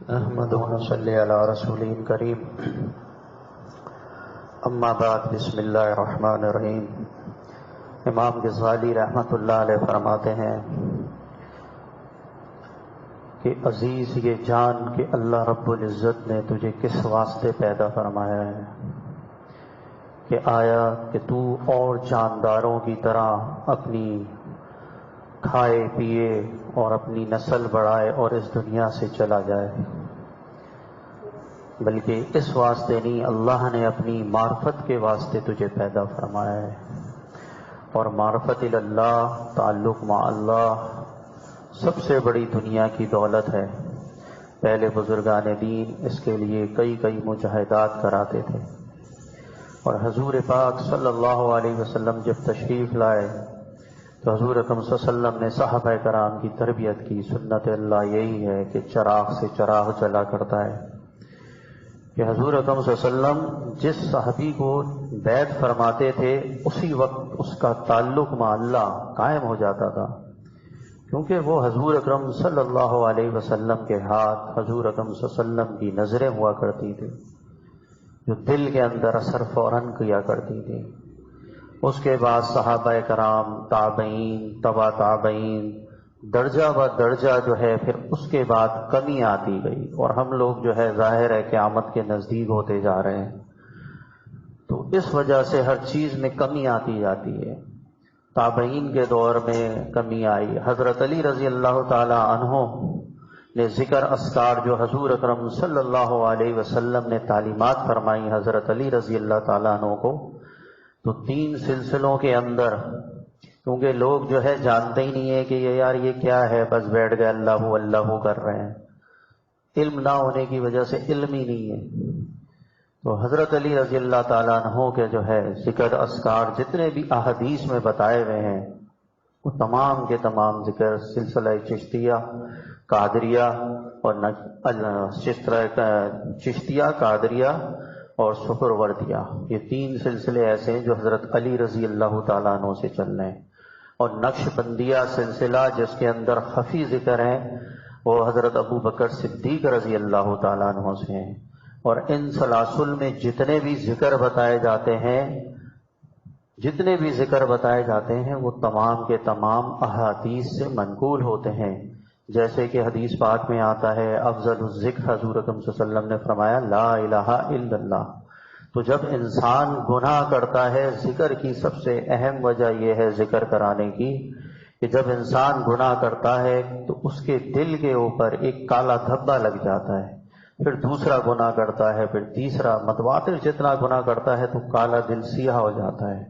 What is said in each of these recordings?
احمد صلی علی رسول کریم اما بعد بسم اللہ الرحمن الرحیم۔ امام غزالی رحمۃ اللہ علیہ فرماتے ہیں کہ عزیز یہ جان کہ اللہ رب العزت نے تجھے کس واسطے پیدا فرمایا ہے کہ آیا کہ تو اور جانداروں کی طرح اپنی کھائے پیے اور اپنی نسل بڑھائے اور اس دنیا سے چلا جائے، بلکہ اس واسطے نہیں، اللہ نے اپنی معرفت کے واسطے تجھے پیدا فرمایا ہے، اور معرفت اللہ، تعلق مع اللہ سب سے بڑی دنیا کی دولت ہے۔ پہلے بزرگان دین اس کے لیے کئی مجاہدات کراتے تھے، اور حضور پاک صلی اللہ علیہ وسلم جب تشریف لائے تو حضور اکرم صلی اللہ علیہ وسلم نے صحابہ کرام کی تربیت کی۔ سنت اللہ یہی ہے کہ چراغ سے چراغ جلا کرتا ہے، کہ حضور اکرم صلی اللہ علیہ وسلم جس صحابی کو بیعت فرماتے تھے اسی وقت اس کا تعلق مع اللہ قائم ہو جاتا تھا، کیونکہ وہ حضور اکرم صلی اللہ علیہ وسلم کے ہاتھ، حضور اکرم صلی اللہ علیہ وسلم کی نظریں ہوا کرتی تھی جو دل کے اندر اثر فوراً کیا کرتی تھی۔ اس کے بعد صحابہ کرام، تابعین، تبع تابعین، درجہ و درجہ جو ہے پھر اس کے بعد کمی آتی گئی، اور ہم لوگ جو ہے ظاہر ہے قیامت کے نزدیک ہوتے جا رہے ہیں، تو اس وجہ سے ہر چیز میں کمی آتی جاتی ہے۔ تابعین کے دور میں کمی آئی۔ حضرت علی رضی اللہ تعالی عنہ نے ذکر اذکار جو حضور اکرم صلی اللہ علیہ وسلم نے تعلیمات فرمائی حضرت علی رضی اللہ تعالی عنہ کو، تو 3 سلسلوں کے اندر، کیونکہ لوگ جو ہے جانتے ہی نہیں ہے کہ یہ کیا ہے، بس بیٹھ گئے اللہ اللہ کر رہے ہیں، علم نہ ہونے کی وجہ سے علم ہی نہیں ہے۔ تو حضرت علی رضی اللہ تعالیٰ عنہ کے جو ہے ذکر اذکار جتنے بھی احادیث میں بتائے ہوئے ہیں وہ تمام کے تمام ذکر سلسلہ چشتیہ، قادریہ اور چشتیہ، قادریہ اور سہروردیہ، یہ 3 سلسلے ایسے ہیں جو حضرت علی رضی اللہ تعالیٰ عنہ سے چل رہے ہیں، اور نقش بندیہ سلسلہ جس کے اندر خفی ذکر ہیں وہ حضرت ابو بکر صدیق رضی اللہ تعالیٰ عنہ سے ہیں۔ اور ان سلاسل میں جتنے بھی ذکر بتائے جاتے ہیں وہ تمام کے تمام احادیث سے منقول ہوتے ہیں، جیسے کہ حدیث پاک میں آتا ہے افضل الذکر، حضور اکرم صلی اللہ علیہ وسلم نے فرمایا لا الہ الا اللہ۔ تو جب انسان گناہ کرتا ہے، ذکر کی سب سے اہم وجہ یہ ہے ذکر کرانے کی کہ جب انسان گناہ کرتا ہے تو اس کے دل کے اوپر ایک کالا دھبا لگ جاتا ہے، پھر دوسرا گناہ کرتا ہے، پھر تیسرا، متواتر جتنا گناہ کرتا ہے تو کالا دل سیاہ ہو جاتا ہے،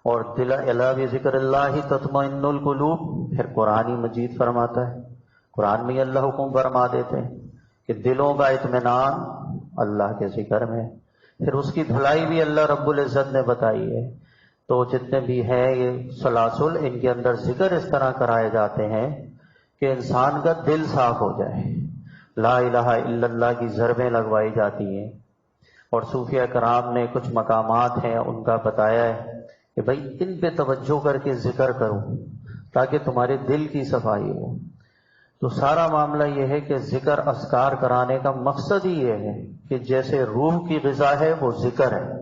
اور دل الا بذکر اللہ تطمئن القلوب۔ پھر قرآن مجید فرماتا ہے، قرآن میں اللہ حکم فرما دیتے ہیں کہ دلوں کا اطمینان اللہ کے ذکر میں، پھر اس کی دھلائی بھی اللہ رب العزت نے بتائی ہے۔ تو جتنے بھی ہیں یہ سلاسل، ان کے اندر ذکر اس طرح کرائے جاتے ہیں کہ انسان کا دل صاف ہو جائے، لا الہ الا اللہ کی ضربیں لگوائی جاتی ہیں۔ اور صوفیہ کرام نے کچھ مقامات ہیں ان کا بتایا ہے کہ بھائی ان پہ توجہ کر کے ذکر کرو تاکہ تمہارے دل کی صفائی ہو۔ تو سارا معاملہ یہ ہے کہ ذکر اذکار کرانے کا مقصد ہی یہ ہے کہ جیسے روح کی غذا ہے وہ ذکر ہے،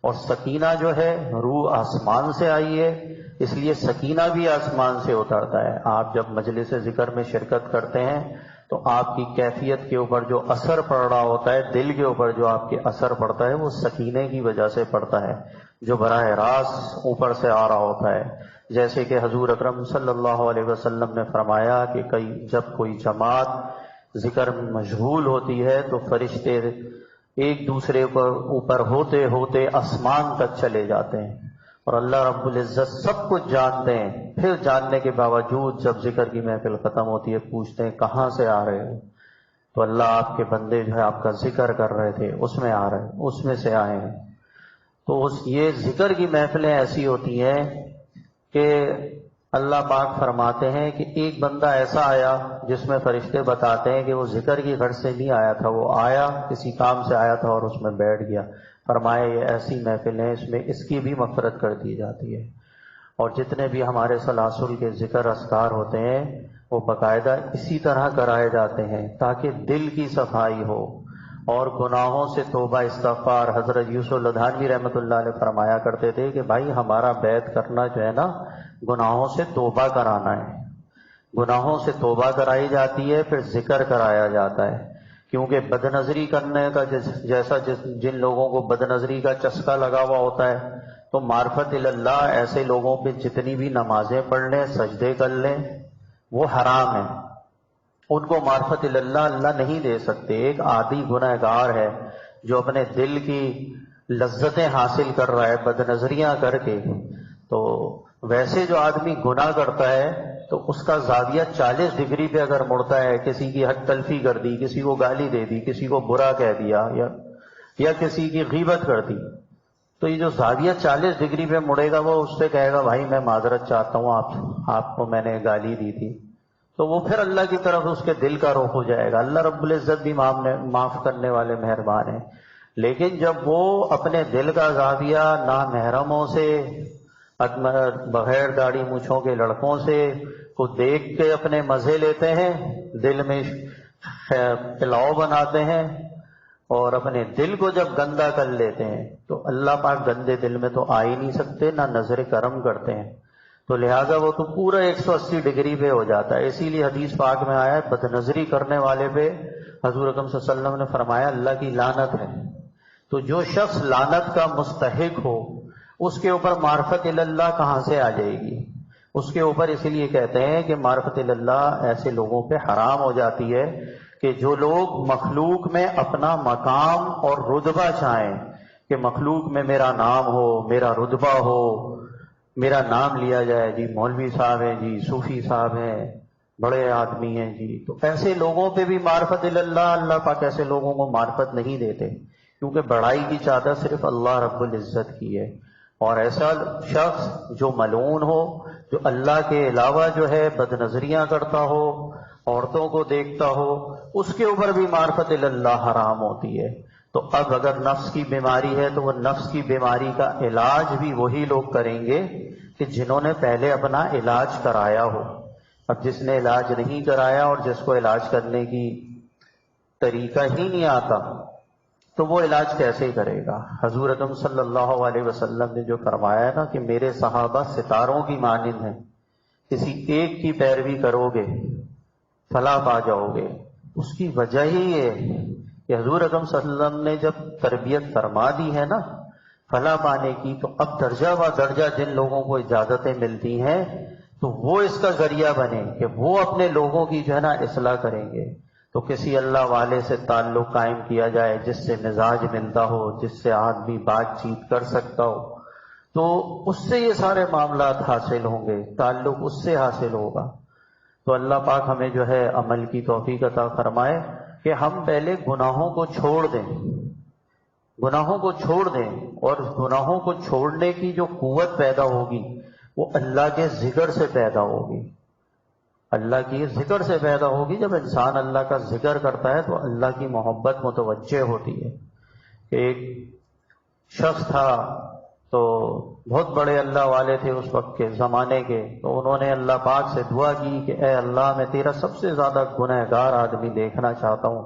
اور سکینہ جو ہے روح آسمان سے آئی ہے، اس لیے سکینہ بھی آسمان سے اترتا ہے۔ آپ جب مجلس ذکر میں شرکت کرتے ہیں تو آپ کی کیفیت کے اوپر جو اثر پڑ رہا ہوتا ہے، دل کے اوپر جو آپ کے اثر پڑتا ہے وہ سکینے کی وجہ سے پڑتا ہے، جو براہ راست اوپر سے آ رہا ہوتا ہے۔ جیسے کہ حضور اکرم صلی اللہ علیہ وسلم نے فرمایا کہ جب کوئی جماعت ذکر میں مشغول ہوتی ہے تو فرشتے ایک دوسرے پر اوپر ہوتے ہوتے آسمان تک چلے جاتے ہیں، اور اللہ رب العزت سب کچھ جانتے ہیں، پھر جاننے کے باوجود جب ذکر کی محفل ختم ہوتی ہے پوچھتے ہیں کہاں سے آ رہے ہو؟ تو اللہ آپ کے بندے جو ہے آپ کا ذکر کر رہے تھے، اس میں آ رہے ہیں، اس میں سے آئے ہیں۔ تو یہ ذکر کی محفلیں ایسی ہوتی ہیں کہ اللہ پاک فرماتے ہیں کہ ایک بندہ ایسا آیا جس میں فرشتے بتاتے ہیں کہ وہ ذکر کی غرض سے نہیں آیا تھا، وہ آیا کسی کام سے آیا تھا اور اس میں بیٹھ گیا۔ فرمایا یہ ایسی محفل ہیں، اس میں اس کی بھی مغفرت کر دی جاتی ہے۔ اور جتنے بھی ہمارے سلاسل کے ذکر اذکار ہوتے ہیں وہ باقاعدہ اسی طرح کرائے جاتے ہیں تاکہ دل کی صفائی ہو اور گناہوں سے توبہ استغفار۔ حضرت یوسف لدھانوی رحمۃ اللہ علیہ فرمایا کرتے تھے کہ بھائی ہمارا بیعت کرنا جو ہے نا گناہوں سے توبہ کرانا ہے، گناہوں سے توبہ کرائی جاتی ہے پھر ذکر کرایا جاتا ہے، کیونکہ بد نظری کرنے کا جن لوگوں کو بد نظری کا چسکا لگا ہوا ہوتا ہے تو معرفت اللہ ایسے لوگوں پہ جتنی بھی نمازیں پڑھ لیں سجدے کر لیں وہ حرام ہے، ان کو معرفت اللہ اللہ نہیں دے سکتے۔ ایک عادی گناہ گار ہے جو اپنے دل کی لذتیں حاصل کر رہا ہے بد نظریاں کر کے، تو ویسے جو آدمی گناہ کرتا ہے تو اس کا زاویہ 40 ڈگری پہ اگر مڑتا ہے، کسی کی حق تلفی کر دی، کسی کو گالی دے دی، کسی کو برا کہہ دیا یا کسی کی غیبت کر دی، تو یہ جو زاویہ 40 ڈگری پہ مڑے گا وہ اس سے کہے گا بھائی میں معذرت چاہتا ہوں آپ کو میں نے گالی دی تھی، تو وہ پھر اللہ کی طرف اس کے دل کا رخ ہو جائے گا۔ اللہ رب العزت بھی معاف کرنے والے مہربان ہیں، لیکن جب وہ اپنے دل کا زاویہ نامحرموں سے، بغیر داڑھی مونچھوں کے لڑکوں سے کو دیکھ کے اپنے مزے لیتے ہیں، دل میں پلاؤ بناتے ہیں اور اپنے دل کو جب گندا کر لیتے ہیں تو اللہ پاک گندے دل میں تو آ ہی نہیں سکتے، نہ نظر کرم کرتے ہیں، تو لہٰذا وہ تو پورا 180 ڈگری پہ ہو جاتا ہے۔ اسی لیے حدیث پاک میں آیا ہے بد نظری کرنے والے پہ حضور اکرم صلی اللہ علیہ وسلم نے فرمایا اللہ کی لعنت ہے۔ تو جو شخص لعنت کا مستحق ہو اس کے اوپر معرفت اللہ کہاں سے آ جائے گی؟ اس کے اوپر اسی لیے کہتے ہیں کہ معرفت اللہ ایسے لوگوں پہ حرام ہو جاتی ہے کہ جو لوگ مخلوق میں اپنا مقام اور رتبہ چاہیں کہ مخلوق میں میرا نام ہو، میرا رتبہ ہو، میرا نام لیا جائے، جی مولوی صاحب ہیں، جی صوفی صاحب ہیں، بڑے آدمی ہیں جی، تو ایسے لوگوں پہ بھی معرفت اللہ پاک ایسے لوگوں کو معرفت نہیں دیتے، کیونکہ بڑائی کی چادر صرف اللہ رب العزت کی ہے۔ اور ایسا شخص جو ملعون ہو، جو اللہ کے علاوہ جو ہے بد نظریاں کرتا ہو، عورتوں کو دیکھتا ہو، اس کے اوپر بھی معرفت اللہ حرام ہوتی ہے۔ تو اب اگر نفس کی بیماری ہے تو وہ نفس کی بیماری کا علاج بھی وہی لوگ کریں گے کہ جنہوں نے پہلے اپنا علاج کرایا ہو۔ اب جس نے علاج نہیں کرایا اور جس کو علاج کرنے کی طریقہ ہی نہیں آتا تو وہ علاج کیسے کرے گا؟ حضور اکرم صلی اللہ علیہ وسلم نے جو فرمایا ہے نا کہ میرے صحابہ ستاروں کی مانند ہیں، کسی ایک کی پیروی کرو گے فلاح پا جاؤ گے، اس کی وجہ ہی یہ کہ حضور اکرم صلی اللہ علیہ وسلم نے جب تربیت فرما دی ہے نا فلاح پانے کی، تو اب درجہ و درجہ جن لوگوں کو اجازتیں ملتی ہیں تو وہ اس کا ذریعہ بنے کہ وہ اپنے لوگوں کی جو ہے نا اصلاح کریں گے۔ تو کسی اللہ والے سے تعلق قائم کیا جائے جس سے مزاج ملتا ہو، جس سے آدمی بات چیت کر سکتا ہو، تو اس سے یہ سارے معاملات حاصل ہوں گے، تعلق اس سے حاصل ہوگا۔ تو اللہ پاک ہمیں جو ہے عمل کی توفیق عطا فرمائے کہ ہم پہلے گناہوں کو چھوڑ دیں، گناہوں کو چھوڑ دیں، اور گناہوں کو چھوڑنے کی جو قوت پیدا ہوگی وہ اللہ کے ذکر سے پیدا ہوگی، اللہ کی ذکر سے پیدا ہوگی۔ جب انسان اللہ کا ذکر کرتا ہے تو اللہ کی محبت متوجہ ہوتی ہے۔ ایک شخص تھا تو بہت بڑے اللہ والے تھے اس وقت کے زمانے کے، تو انہوں نے اللہ پاک سے دعا کی کہ اے اللہ میں تیرا سب سے زیادہ گنہ گار آدمی دیکھنا چاہتا ہوں۔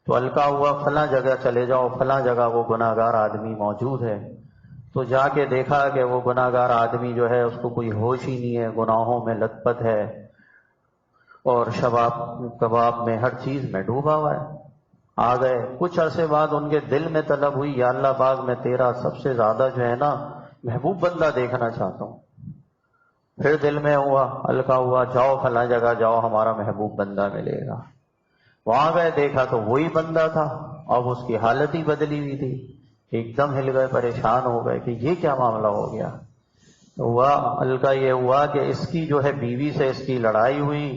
تو القا ہوا فلاں جگہ چلے جاؤ، فلاں جگہ وہ گناہ گار آدمی موجود ہے۔ تو جا کے دیکھا کہ وہ گناہ گار آدمی جو ہے اس کو کوئی ہوش ہی نہیں ہے، گناہوں میں لت پت ہے اور شباب کباب میں ہر چیز میں ڈوبا ہوا ہے۔ آ گئے، کچھ عرصے بعد ان کے دل میں طلب ہوئی یا اللہ پاک میں تیرا سب سے زیادہ جو ہے نا محبوب بندہ دیکھنا چاہتا ہوں۔ پھر دل میں ہوا، القا ہوا، جاؤ فلاں جگہ جاؤ، ہمارا محبوب بندہ ملے گا۔ وہاں گئے، دیکھا تو وہی بندہ تھا، اب اس کی حالت ہی بدلی ہوئی تھی، ایک دم ہل گئے، پریشان ہو گئے کہ یہ کیا معاملہ ہو گیا۔ ہوا القا یہ ہوا کہ اس کی جو ہے بیوی سے اس کی لڑائی ہوئی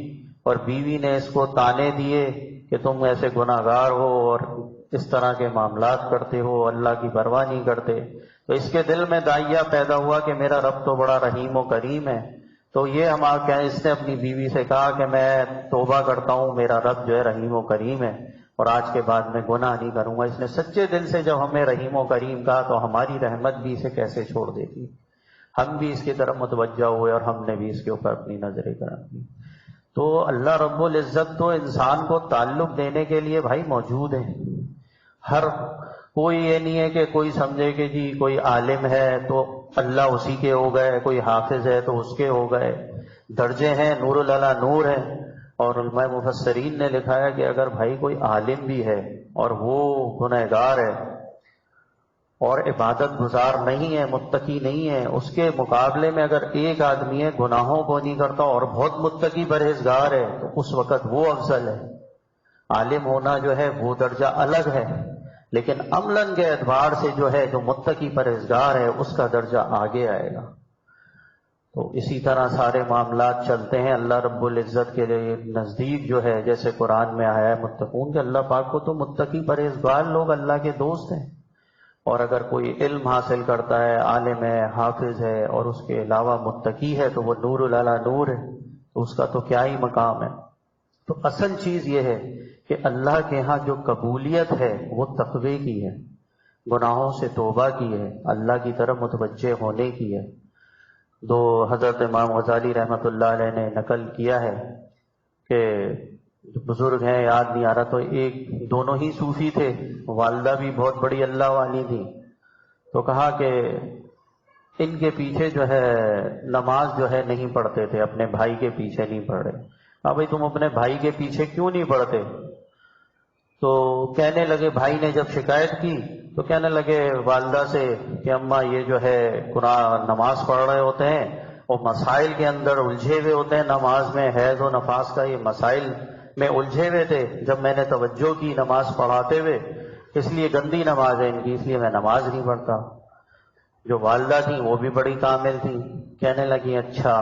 اور بیوی نے اس کو تانے دیے کہ تم ایسے گناہ گار ہو اور اس طرح کے معاملات کرتے ہو، اللہ کی پرواہ نہیں کرتے۔ تو اس کے دل میں داعیہ پیدا ہوا کہ میرا رب تو بڑا رحیم و کریم ہے۔ تو یہ اس نے اپنی بیوی سے کہا کہ میں توبہ کرتا ہوں، میرا رب جو ہے رحیم و کریم ہے اور آج کے بعد میں گناہ نہیں کروں گا۔ اس نے سچے دل سے جب ہمیں رحیم و کریم کہا تو ہماری رحمت بھی اسے کیسے چھوڑ دیتی، ہم بھی اس کی طرف متوجہ ہوئے اور ہم نے بھی اس کے اوپر اپنی نظریں کرم کی۔ تو اللہ رب العزت تو انسان کو تعلق دینے کے لیے بھائی موجود ہے. ہر کوئی یہ نہیں ہے کہ کوئی سمجھے کہ جی کوئی عالم ہے تو اللہ اسی کے ہو گئے، کوئی حافظ ہے تو اس کے ہو گئے. درجے ہیں، نور اللہ نور ہے. اور علماء مفسرین نے لکھا ہے کہ اگر بھائی کوئی عالم بھی ہے اور وہ گنہگار ہے اور عبادت گزار نہیں ہے، متقی نہیں ہے، اس کے مقابلے میں اگر ایک آدمی ہے گناہوں کو نہیں کرتا اور بہت متقی پرہیزگار ہے تو اس وقت وہ افضل ہے. عالم ہونا جو ہے وہ درجہ الگ ہے، لیکن عملاً کے اعتبار سے جو ہے جو متقی پرہیزگار ہے اس کا درجہ آگے آئے گا. تو اسی طرح سارے معاملات چلتے ہیں. اللہ رب العزت کے لیے نزدیک جو ہے جیسے قرآن میں آیا ہے متقون کہ اللہ پاک کو تو متقی پرہیزگار لوگ اللہ کے دوست ہیں. اور اگر کوئی علم حاصل کرتا ہے، عالم ہے، حافظ ہے اور اس کے علاوہ متقی ہے تو وہ نور العلا نور ہے، تو اس کا تو کیا ہی مقام ہے. تو اصل چیز یہ ہے کہ اللہ کے ہاں جو قبولیت ہے وہ تقوی کی ہے، گناہوں سے توبہ کی ہے، اللہ کی طرف متوجہ ہونے کی ہے. دو حضرت امام غزالی رحمۃ اللہ علیہ نے نقل کیا ہے کہ بزرگ ہیں، یاد نہیں آ رہا، تو ایک دونوں ہی صوفی تھے، والدہ بھی بہت بڑی اللہ والی تھی. تو کہا کہ ان کے پیچھے جو ہے نماز جو ہے نہیں پڑھتے تھے، اپنے بھائی کے پیچھے نہیں پڑھ رہے. ہاں بھائی تم اپنے بھائی کے پیچھے کیوں نہیں پڑھتے؟ تو کہنے لگے، بھائی نے جب شکایت کی تو کہنے لگے والدہ سے کہ اماں یہ جو ہے قرآن نماز پڑھ رہے ہوتے ہیں اور مسائل کے اندر الجھے ہوئے ہوتے ہیں، نماز میں حیض و نفاس کا یہ مسائل میں الجھے ہوئے تھے. جب میں نے توجہ کی نماز پڑھاتے ہوئے، اس لیے گندی نماز ہے ان کی، اس لیے میں نماز نہیں پڑھتا. جو والدہ تھیں وہ بھی بڑی کامل تھیں، کہنے لگی اچھا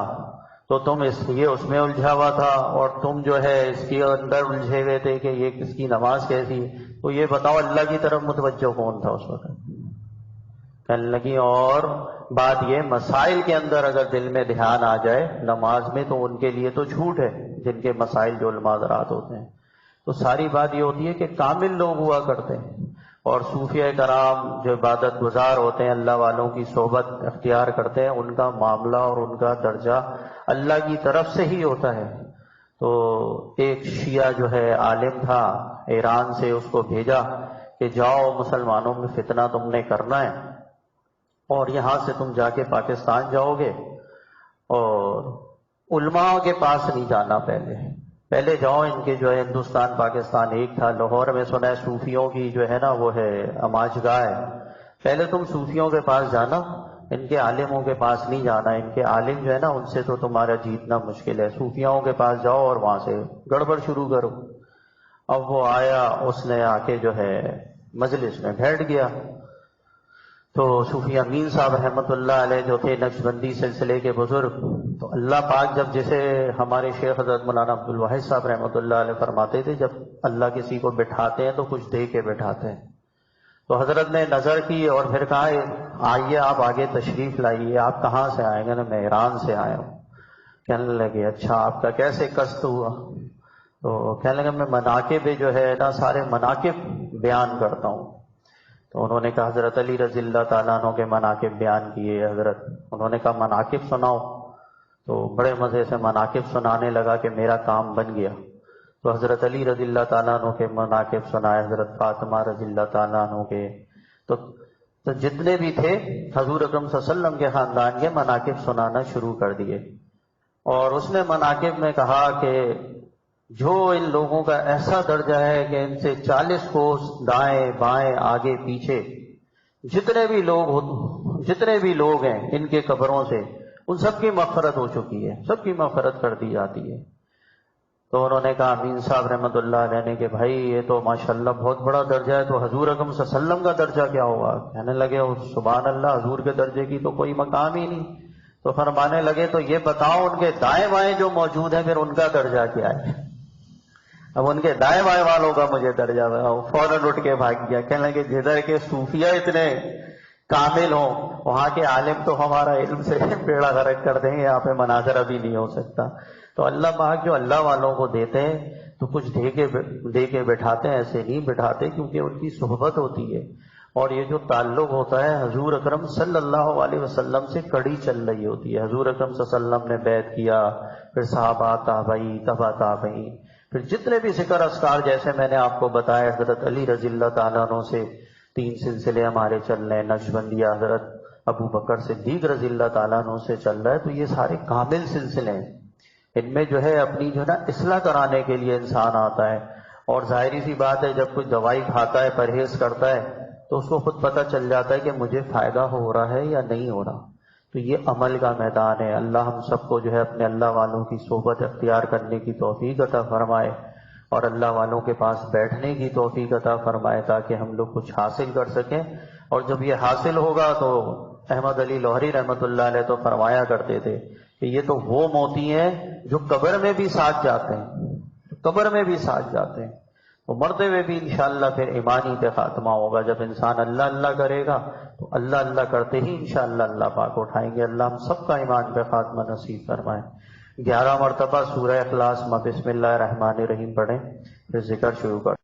تو تم اس لیے اس میں الجھا ہوا تھا اور تم جو ہے اس کے اندر الجھے ہوئے تھے کہ یہ کس کی نماز کیسی. تو یہ بتاؤ اللہ کی طرف متوجہ کون تھا اس وقت؟ کہنے لگی اور بات یہ، مسائل کے اندر اگر دل میں دھیان آ جائے نماز میں تو ان کے لیے تو چھوٹ ہے، جن کے مسائل جو علماء حضرات ہوتے ہیں. تو ساری بات یہ ہوتی ہے کہ کامل لوگ ہوا کرتے ہیں. اور صوفیہ کرام جو عبادت گزار ہوتے ہیں، اللہ والوں کی صحبت اختیار کرتے ہیں، ان کا معاملہ اور ان کا درجہ اللہ کی طرف سے ہی ہوتا ہے. تو ایک شیعہ جو ہے عالم تھا ایران سے، اس کو بھیجا کہ جاؤ مسلمانوں میں فتنہ تم نے کرنا ہے اور یہاں سے تم جا کے پاکستان جاؤ گے اور علماء کے پاس نہیں جانا، پہلے جاؤ ان کے جو ہے ہندوستان پاکستان ایک تھا، لاہور میں سنا ہے صوفیوں کی جو ہے نا وہ ہے اماج گاہ ہے، پہلے تم صوفیوں کے پاس جانا، ان کے عالموں کے پاس نہیں جانا. ان کے عالم جو ہے نا ان سے تو تمہارا جیتنا مشکل ہے، صوفیوں کے پاس جاؤ اور وہاں سے گڑبڑ شروع کرو. اب وہ آیا، اس نے آ کے جو ہے مجلس میں بیٹھ گیا. تو صوفی امین صاحب رحمۃ اللہ علیہ جو تھے نقشبندی سلسلے کے بزرگ، تو اللہ پاک جب جیسے ہمارے شیخ حضرت مولانا عبد الواحد صاحب رحمۃ اللہ علیہ فرماتے تھے جب اللہ کسی کو بٹھاتے ہیں تو کچھ دے کے بٹھاتے ہیں. تو حضرت نے نظر کی اور پھر کہا آئیے آپ آگے تشریف لائیے. آپ کہاں سے آئیں گے؟ میں ایران سے آیا ہوں. کہنے لگے اچھا آپ کا کیسے قصد ہوا؟ تو کہنے لگے میں مناقب جو ہے نا سارے مناقب بیان کرتا ہوں. تو انہوں نے کہا حضرت علی رضی اللہ تعالیٰ عنہ کے مناقب بیان کیے حضرت. انہوں نے کہا مناقب سناؤ. تو بڑے مزے سے مناقب سنانے لگا کہ میرا کام بن گیا. تو حضرت علی رضی اللہ تعالیٰ عنہ کے مناقب سنائے، حضرت فاطمہ رضی اللہ تعالیٰ عنہ کے، تو جتنے بھی تھے حضور اکرم صلی اللہ علیہ وسلم کے خاندان کے مناقب سنانا شروع کر دیے. اور اس نے مناقب میں کہا کہ جو ان لوگوں کا ایسا درجہ ہے کہ ان سے 40 کوس دائیں بائیں آگے پیچھے جتنے بھی لوگ ہیں ان کے قبروں سے ان سب کی مغفرت ہو چکی ہے، سب کی مغفرت کر دی جاتی ہے. تو انہوں نے کہا امین صاحب رحمۃ اللہ علیہ نے کہ بھائی یہ تو ماشاءاللہ بہت بڑا درجہ ہے، تو حضور اکرم صلی اللہ علیہ وسلم کا درجہ کیا ہوگا؟ کہنے لگے سبحان اللہ، حضور کے درجے کی تو کوئی مقام ہی نہیں. تو فرمانے لگے تو یہ بتاؤ ان کے دائیں بائیں جو موجود ہیں پھر ان کا درجہ کیا ہے؟ اب ان کے دائیں بائیں والوں کا مجھے درجہ فوراً اٹھ کے بھاگ گیا. کہنے لگے جدھر کے صوفیہ اتنے کامل ہوں وہاں کے عالم تو ہمارا علم سے بیڑا غرق کر دیں گے، یہاں پہ مناظرہ بھی نہیں ہو سکتا. تو اللہ پاک جو اللہ والوں کو دیتے ہیں تو کچھ دے کے بٹھاتے ہیں، ایسے نہیں بٹھاتے کیونکہ ان کی صحبت ہوتی ہے. اور یہ جو تعلق ہوتا ہے حضور اکرم صلی اللہ علیہ وسلم سے کڑی چل رہی ہوتی ہے. حضور اکرم صلی اللہ علیہ وسلم نے بیعت کیا، پھر صحابہ، تابعی، تبع تابعی، پھر جتنے بھی ذکر اذکار جیسے میں نے آپ کو بتایا، حضرت علی رضی اللہ تعالیٰ عنہ سے 3 سلسلے ہمارے چل رہے ہیں، نقشبندیہ حضرت ابو بکر صدیق رضی اللہ تعالیٰ عنہ سے چل رہا ہے، تو یہ سارے کامل سلسلے ہیں۔ ان میں جو ہے اپنی جو ہے نا اصلاح کرانے کے لیے انسان آتا ہے، اور ظاہری سی بات ہے جب کوئی دوائی کھاتا ہے، پرہیز کرتا ہے، تو اس کو خود پتہ چل جاتا ہے کہ مجھے فائدہ ہو رہا ہے یا نہیں ہو رہا۔ تو یہ عمل کا میدان ہے۔ اللہ ہم سب کو جو ہے اپنے اللہ والوں کی صحبت اختیار کرنے کی توفیق عطا فرمائے، اور اللہ والوں کے پاس بیٹھنے کی توفیق عطا فرمائے تاکہ ہم لوگ کچھ حاصل کر سکیں۔ اور جب یہ حاصل ہوگا تو احمد علی لوہری رحمۃ اللہ علیہ تو فرمایا کرتے تھے کہ یہ تو وہ موتی ہیں جو قبر میں بھی ساتھ جاتے ہیں، قبر میں بھی ساتھ جاتے ہیں، تو مرتے ہوئے بھی انشاءاللہ پھر ایمانی پہ خاتمہ ہوگا۔ جب انسان اللہ اللہ کرے گا تو اللہ اللہ کرتے ہی انشاءاللہ اللہ پاک اٹھائیں گے۔ اللہ ہم سب کا ایمان پہ خاتمہ نصیب فرمائے۔ 11 مرتبہ سورہ اخلاص میں بسم اللہ الرحمن الرحیم پڑھیں، پھر ذکر شروع کر